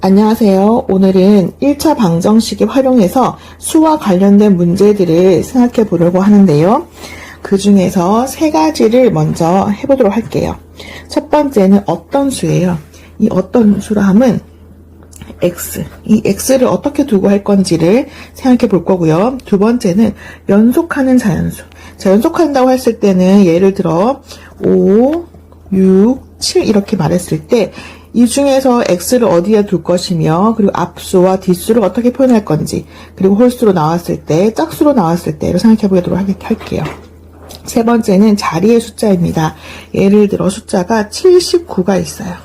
안녕하세요. 오늘은 1차 방정식을 활용해서 수와 관련된 문제들을 생각해 보려고 하는데요. 그 중에서 세 가지를 먼저 해보도록 할게요. 첫 번째는 어떤 수예요. 이 어떤 수라 함은 x, 이 x를 어떻게 두고 할 건지를 생각해 볼 거고요. 두 번째는 연속하는 자연수. 자, 연속한다고 했을 때는 예를 들어 5, 6, 7 이렇게 말했을 때 이 중에서 x를 어디에 둘 것이며 그리고 앞수와 뒷수를 어떻게 표현할 건지 그리고 홀수로 나왔을 때 짝수로 나왔을 때를 생각해 보도록 할게요. 세 번째는 자리의 숫자입니다. 예를 들어 숫자가 79가 있어요.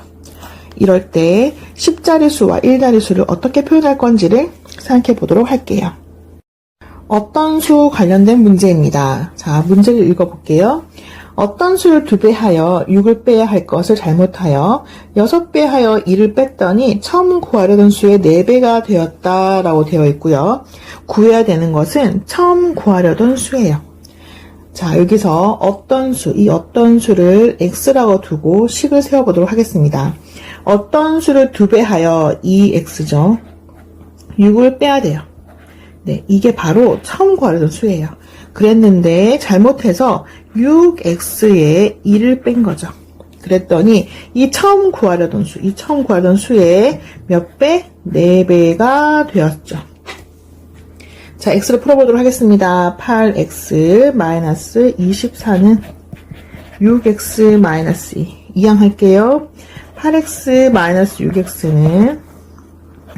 이럴 때 10자릿수와 1자릿수를 어떻게 표현할 건지를 생각해 보도록 할게요. 어떤 수 관련된 문제입니다. 자, 문제를 읽어볼게요. 어떤 수를 2배하여 6을 빼야 할 것을 잘못하여 6배하여 2를 뺐더니 처음 구하려던 수의 4배가 되었다라고 되어 있고요. 구해야 되는 것은 처음 구하려던 수예요. 자, 여기서 어떤 수, 이 어떤 수를 x라고 두고 식을 세워보도록 하겠습니다. 어떤 수를 2배하여 2x죠. 6을 빼야 돼요. 네, 이게 바로 처음 구하려던 수예요. 그랬는데 잘못해서 6x에 2를 뺀 거죠. 그랬더니 이 처음 구하려던 수, 이 처음 구하려던 수의 몇 배? 4배가 되었죠. 자, x를 풀어보도록 하겠습니다. 8x 24는 6x 2 이항할게요. 8x 6x는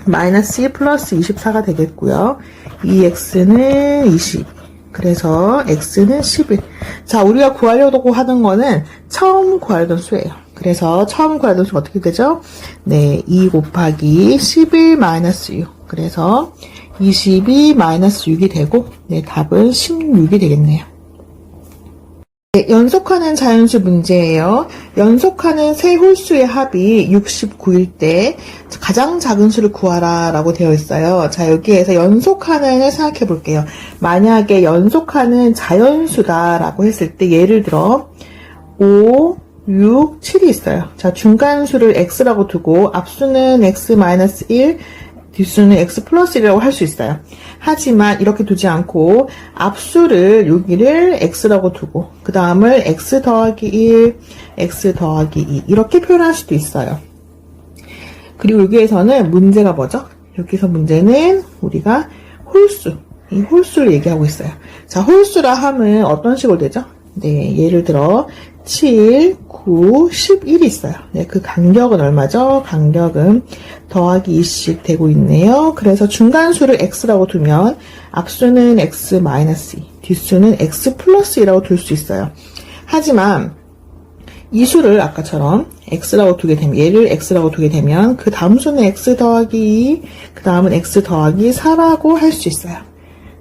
마이너스 2 플러스 24가 되겠고요. 2x는 20. 그래서 x는 11. 자, 우리가 구하려고 하는 거는 처음 구하려던 수예요. 그래서 처음 구하려던 수가 어떻게 되죠? 네, 2 곱하기 11 마이너스 6. 그래서 22 마이너스 6이 되고, 네, 답은 16이 되겠네요. 네, 연속하는 자연수 문제예요. 연속하는 세 홀수의 합이 69일 때 가장 작은 수를 구하라 라고 되어 있어요. 자, 여기에서 연속하는을 생각해 볼게요. 만약에 연속하는 자연수다 라고 했을 때 예를 들어 5, 6, 7이 있어요. 자, 중간수를 x라고 두고 앞수는 x-1, 뒷수는 x 플러스 1이라고 할 수 있어요. 하지만 이렇게 두지 않고 앞수를 여기를 x라고 두고 그 다음을 x 더하기 1, x 더하기 2 이렇게 표현할 수도 있어요. 그리고 여기에서는 문제가 뭐죠? 여기서 문제는 우리가 홀수, 이 홀수를 얘기하고 있어요. 자, 홀수라 함은 어떤 식으로 되죠? 네, 예를 들어 7, 9, 11이 있어요. 네, 그 간격은 얼마죠? 간격은 더하기 2씩 되고 있네요. 그래서 중간수를 x라고 두면 앞수는 x-2, 뒷수는 x 플러스 2라고 둘 수 있어요. 하지만 이 수를 아까처럼 x라고 두게 되면, 얘를 x라고 두게 되면 그 다음 수는 x 더하기 2, 그 다음은 x 더하기 4라고 할 수 있어요.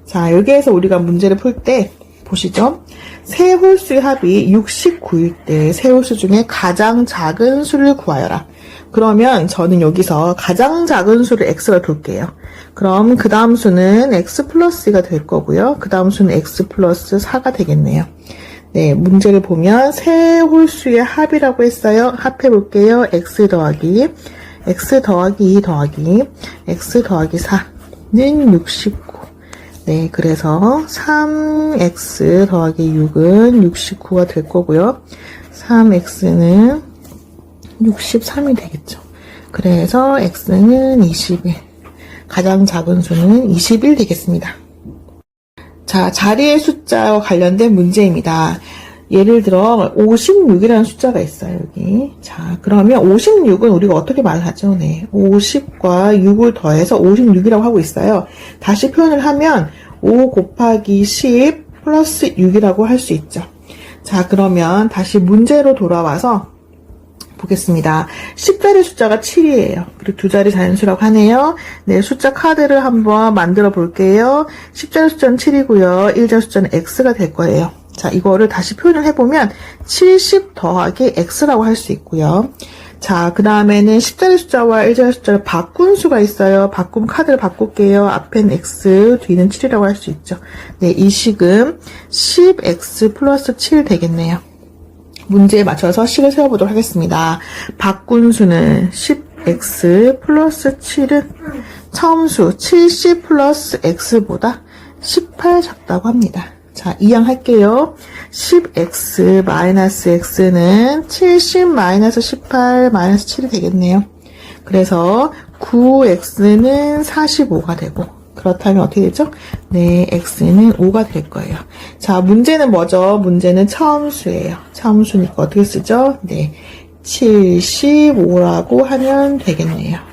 자, 여기에서 우리가 문제를 풀 때 보시죠. 세 홀수의 합이 69일 때 세 홀수 중에 가장 작은 수를 구하여라. 그러면 저는 여기서 가장 작은 수를 x로 둘게요. 그럼 그 다음 수는 x 플러스 2가 될 거고요. 그 다음 수는 x 플러스 4가 되겠네요. 네, 문제를 보면 세 홀수의 합이라고 했어요. 합해 볼게요. x 더하기 2 더하기 x 더하기 4는 69. 네, 그래서 3x 더하기 6은 69가 될 거고요. 3x는 63이 되겠죠. 그래서 x는 21. 가장 작은 수는 21 되겠습니다. 자, 자리의 숫자와 관련된 문제입니다. 예를 들어 56이라는 숫자가 있어요, 여기. 자, 그러면 56은 우리가 어떻게 말하죠? 네, 50과 6을 더해서 56이라고 하고 있어요. 다시 표현을 하면 5 곱하기 10 플러스 6이라고 할 수 있죠. 자, 그러면 다시 문제로 돌아와서 보겠습니다. 10자리 숫자가 7이에요. 그리고 2자리 자연수라고 하네요. 네, 숫자 카드를 한번 만들어 볼게요. 10자리 숫자는 7이고요. 1자리 숫자는 x가 될 거예요. 자, 이거를 다시 표현을 해보면 70 더하기 x라고 할 수 있고요. 자, 그 다음에는 10자리 숫자와 1자리 숫자를 바꾼 수가 있어요. 바꿈 카드를 바꿀게요. 앞엔 x, 뒤는 7이라고 할 수 있죠. 네, 이 식은 10x 플러스 7 되겠네요. 문제에 맞춰서 식을 세워보도록 하겠습니다. 바꾼 수는 10 x 플러스 7은 처음수 70 플러스 x보다 18 작다고 합니다. 자, 이항할게요. 10x 마이너스 x는 70 마이너스 18 마이너스 7이 되겠네요. 그래서 9x는 45가 되고, 그렇다면 어떻게 되죠? 네, x는 5가 될 거예요. 자, 문제는 뭐죠? 문제는 처음수예요. 처음수니까 어떻게 쓰죠? 네, 75라고 하면 되겠네요.